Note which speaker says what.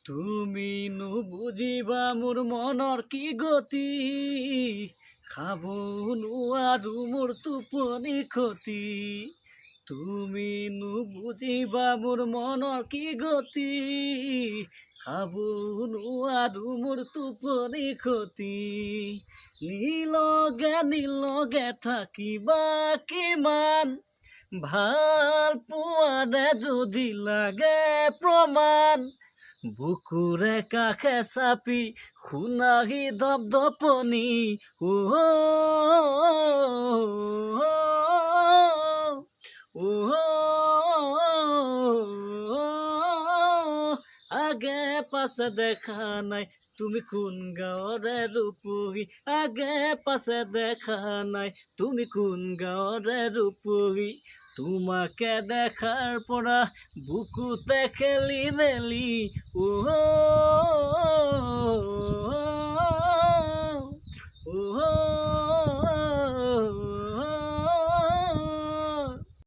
Speaker 1: তুমি নুবুজিবা মোৰ মনৰ কি গতি, খাব নোৱাৰো মোৰ টোপনি ক্ষতি। তুমি নুবুজিবা মোৰ মনৰ কি গতি, খাব নোৱাৰো মোৰ টোপনি ক্ষতি। নীলগে থাকিবা কিমান, ভাল পোৱানে যদি লাগে প্ৰমাণ। বুকুৰে কাষে চাপি শুনাহি দপদপনি, আগে পাছে দেখা নাই তুমি কোন গাঁৱৰে ৰূপহী, আগে পাছে দেখা নাই তুমি কোন গাঁৱৰে ৰূপহী। তোমাকে দেখাৰ পৰা বুকুতে খেলি মেলি,